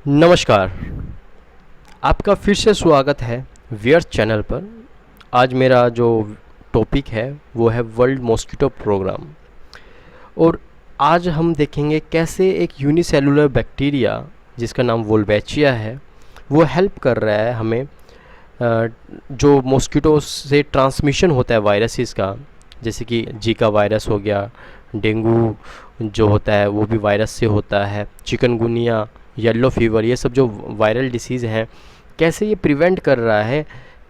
नमस्कार। आपका फिर से स्वागत है व्यर्थ चैनल पर। आज मेरा जो टॉपिक है वो है वर्ल्ड मॉस्किटो प्रोग्राम। और आज हम देखेंगे कैसे एक यूनिसेलुलर बैक्टीरिया जिसका नाम वोल्वेचिया है वो हेल्प कर रहा है हमें जो मॉस्किटो से ट्रांसमिशन होता है वायरसेस का, जैसे कि जीका वायरस हो गया, डेंगू जो होता है वो भी वायरस से होता है, चिकनगुनिया, येलो फीवर, ये सब जो वायरल डिसीज़ हैं, कैसे ये प्रिवेंट कर रहा है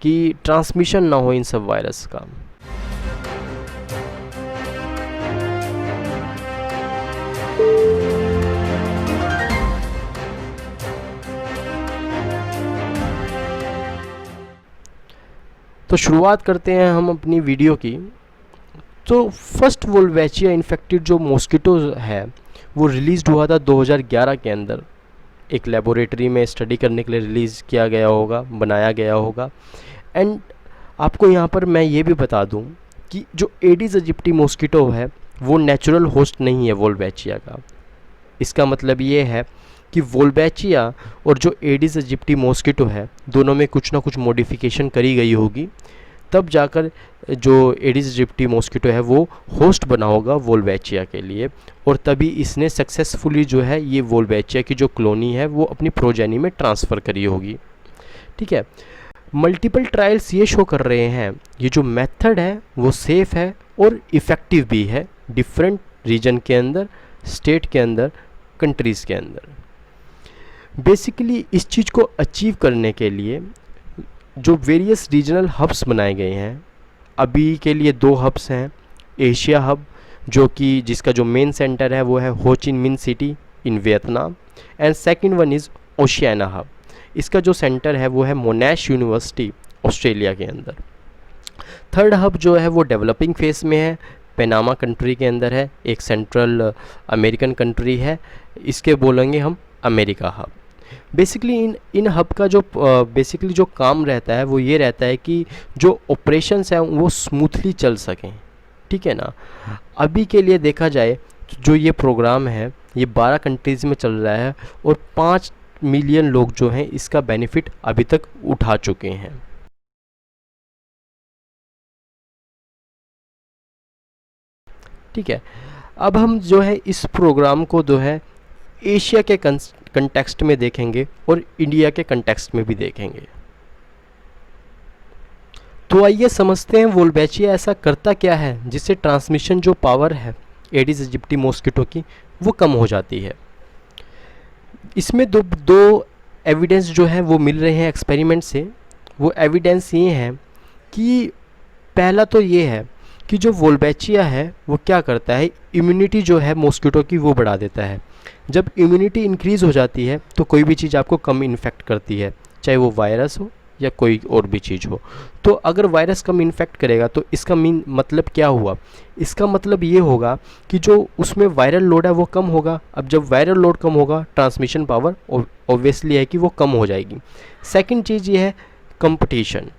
कि ट्रांसमिशन ना हो इन सब वायरस का। तो शुरुआत करते हैं हम अपनी वीडियो की। तो फर्स्ट वोल्वेचिया इन्फेक्टेड जो मॉस्किटो है वो रिलीज़ हुआ था 2011 के अंदर, एक लेबोरेटरी में स्टडी करने के लिए रिलीज़ किया गया होगा, बनाया गया होगा। एंड आपको यहाँ पर मैं ये भी बता दूँ कि जो एडिस एजिप्टी मॉस्किटो है वो नेचुरल होस्ट नहीं है वोल्वेचिया का। इसका मतलब ये है कि वोल्वेचिया और जो एडिस एजिप्टी मॉस्किटो है दोनों में कुछ ना कुछ मॉडिफिकेशन करी गई होगी, तब जाकर जो एडिस एजिप्टी मॉस्किटो है वो होस्ट बना होगा वोल्वेचिया के लिए, और तभी इसने सक्सेसफुली जो है ये वोल्वेचिया की जो कॉलोनी है वो अपनी प्रोजेनी में ट्रांसफ़र करी होगी। ठीक है, मल्टीपल ट्रायल्स ये शो कर रहे हैं ये जो मेथड है वो सेफ़ है और इफ़ेक्टिव भी है डिफरेंट रीजन के अंदर, स्टेट के अंदर, कंट्रीज़ के अंदर। बेसिकली इस चीज़ को अचीव करने के लिए जो वेरियस रीजनल हब्स बनाए गए हैं, अभी के लिए 2 हब्स हैं। एशिया हब जो कि जिसका जो मेन सेंटर है वो है Ho Chi Minh city in Vietnam, and second one is Oceania hub. इसका जो सेंटर है वो है मोनाश यूनिवर्सिटी ऑस्ट्रेलिया के अंदर। थर्ड हब जो है वो डेवलपिंग फेस में है, पनामा कंट्री के अंदर है, एक सेंट्रल अमेरिकन कंट्री है, इसके बोलेंगे हम अमेरिका हब। बेसिकली इन हब का जो बेसिकली जो काम रहता है वो ये रहता है कि जो ऑपरेशंस हैं वो स्मूथली चल सकें। ठीक है ना। अभी के लिए देखा जाए तो जो ये प्रोग्राम है ये 12 कंट्रीज़ में चल रहा है और 5 मिलियन लोग जो हैं इसका बेनिफिट अभी तक उठा चुके हैं। ठीक है, अब हम जो है इस प्रोग्राम को जो है एशिया के कंटेक्स्ट में देखेंगे और इंडिया के कंटेक्स्ट में भी देखेंगे। तो आइए समझते हैं वोल्वेचिया ऐसा करता क्या है जिससे ट्रांसमिशन जो पावर है एडिस एजिप्टी मॉस्किटो की वो कम हो जाती है। इसमें दो एविडेंस जो है वो मिल रहे हैं एक्सपेरिमेंट से। वो एविडेंस ये हैं कि पहला तो ये है कि जो वोल्वेचिया है वो क्या करता है, इम्यूनिटी जो है मॉस्किटो की वो बढ़ा देता है। जब इम्यूनिटी इंक्रीज़ हो जाती है तो कोई भी चीज़ आपको कम इन्फेक्ट करती है, चाहे वो वायरस हो या कोई और भी चीज़ हो। तो अगर वायरस कम इन्फेक्ट करेगा तो इसका मतलब क्या हुआ, इसका मतलब ये होगा कि जो उसमें वायरल लोड है वो कम होगा। अब जब वायरल लोड कम होगा ट्रांसमिशन पावर ऑब्वियसली है कि वो कम हो जाएगी। सेकंड चीज़ ये है कंपटीशन।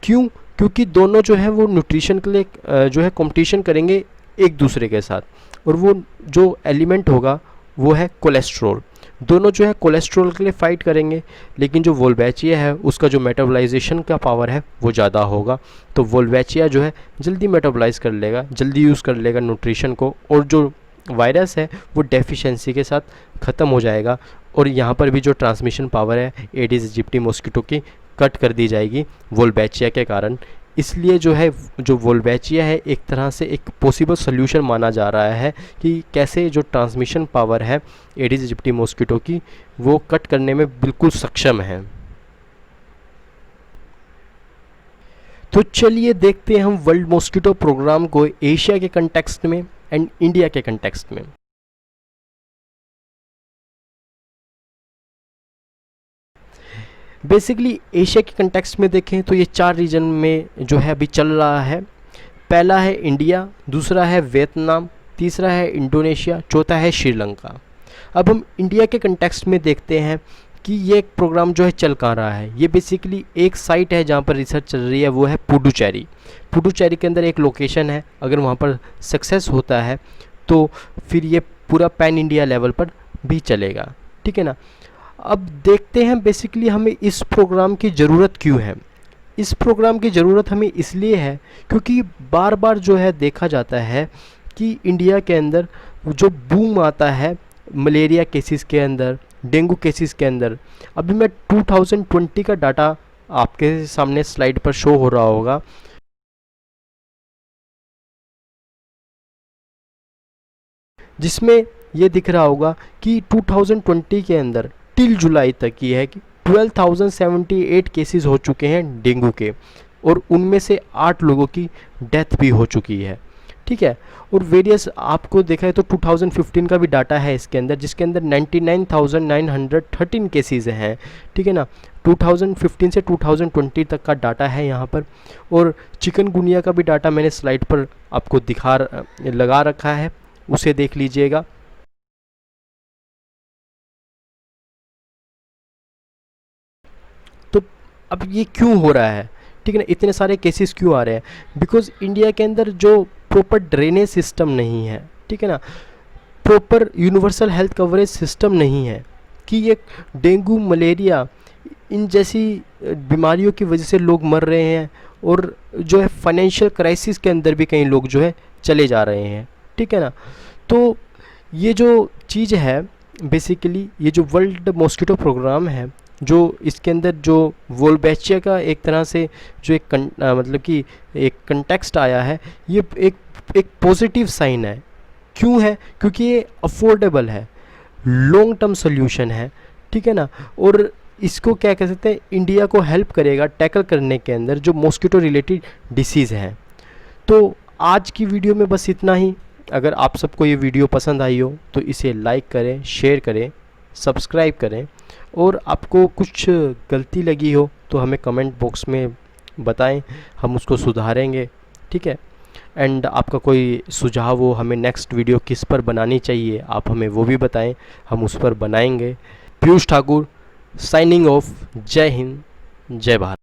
क्यों? क्योंकि दोनों जो है वो न्यूट्रिशन के लिए जो है कंपटीशन करेंगे एक दूसरे के साथ, और वो जो एलिमेंट होगा वो है कोलेस्ट्रॉल। दोनों जो है कोलेस्ट्रॉल के लिए फ़ाइट करेंगे, लेकिन जो वोल्वेचिया है उसका जो मेटाबोलाइजेशन का पावर है वो ज़्यादा होगा। तो वोल्वेचिया जो है जल्दी मेटाबोलाइज कर लेगा, जल्दी यूज़ कर लेगा न्यूट्रिशन को, और जो वायरस है वो डेफिशिएंसी के साथ ख़त्म हो जाएगा। और यहाँ पर भी जो ट्रांसमिशन पावर है एडिस एजिप्टी मॉस्किटो की कट कर दी जाएगी वोल्वेचिया के कारण। इसलिए जो है जो वोल्वेचिया है एक तरह से एक पॉसिबल सोल्यूशन माना जा रहा है कि कैसे जो ट्रांसमिशन पावर है एडिस एजिप्टी मॉस्किटो की वो कट करने में बिल्कुल सक्षम है। तो चलिए देखते हैं हम वर्ल्ड मॉस्किटो प्रोग्राम को एशिया के कंटेक्स्ट में एंड इंडिया के कंटेक्स्ट में। बेसिकली एशिया के कंटेक्स्ट में देखें तो ये 4 रीजन में जो है अभी चल रहा है। पहला है इंडिया, दूसरा है वियतनाम, तीसरा है इंडोनेशिया, चौथा है श्रीलंका। अब हम इंडिया के कंटेक्स्ट में देखते हैं कि ये एक प्रोग्राम जो है चल कहाँ रहा है। ये बेसिकली एक साइट है जहाँ पर रिसर्च चल रही है, वो है पुडुचेरी। पुडुचेरी के अंदर एक लोकेशन है, अगर वहाँ पर सक्सेस होता है तो फिर ये पूरा पैन इंडिया लेवल पर भी चलेगा। ठीक है ना। अब देखते हैं बेसिकली हमें इस प्रोग्राम की ज़रूरत क्यों है। इस प्रोग्राम की ज़रूरत हमें इसलिए है क्योंकि बार बार जो है देखा जाता है कि इंडिया के अंदर जो बूम आता है मलेरिया केसेस के अंदर, डेंगू केसेस के अंदर। अभी मैं 2020 का डाटा आपके सामने स्लाइड पर शो हो रहा होगा, जिसमें ये दिख रहा होगा कि 2020 के अंदर टिल जुलाई तक ये है कि 12,078 केसेस हो चुके हैं डेंगू के, और उनमें से 8 लोगों की डेथ भी हो चुकी है। ठीक है, और वेरियस आपको देखा है तो 2015 का भी डाटा है इसके अंदर, जिसके अंदर 99,913 केसेस हैं। ठीक है ना, 2015 से 2020 तक का डाटा है यहाँ पर। और चिकनगुनिया का भी डाटा मैंने स्लाइड पर आपको लगा रखा है, उसे देख लीजिएगा। तो अब ये क्यों हो रहा है, ठीक है ना, इतने सारे केसेस क्यों आ रहे हैं? बिकॉज इंडिया के अंदर जो प्रॉपर ड्रेनेज सिस्टम नहीं है, ठीक है ना, proper universal health coverage system नहीं है कि ये डेंगू मलेरिया इन जैसी बीमारियों की वजह से लोग मर रहे हैं, और जो है फाइनेंशियल क्राइसिस के अंदर भी कई लोग जो है चले जा रहे हैं। ठीक है ना, तो ये जो चीज़ है बेसिकली, ये जो वर्ल्ड मॉस्किटो प्रोग्राम है, जो इसके अंदर जो वोल्बैचिया का एक तरह से जो मतलब कि एक कंटेक्स्ट आया है, ये एक पॉजिटिव साइन है। क्यों है? क्योंकि ये अफोर्डेबल है, लॉन्ग टर्म सोल्यूशन है। ठीक है ना, और इसको क्या कह सकते हैं, इंडिया को हेल्प करेगा टैकल करने के अंदर जो मॉस्किटो रिलेटेड डिसीज़ हैं। तो आज की वीडियो में बस इतना ही। अगर आप सबको ये वीडियो पसंद आई हो तो इसे लाइक करें, शेयर करें, सब्सक्राइब करें, और आपको कुछ गलती लगी हो तो हमें कमेंट बॉक्स में बताएं, हम उसको सुधारेंगे। ठीक है, एंड आपका कोई सुझाव हो हमें नेक्स्ट वीडियो किस पर बनानी चाहिए, आप हमें वो भी बताएं, हम उस पर बनाएंगे। Piyush Thakur signing off. जय हिंद, जय भारत।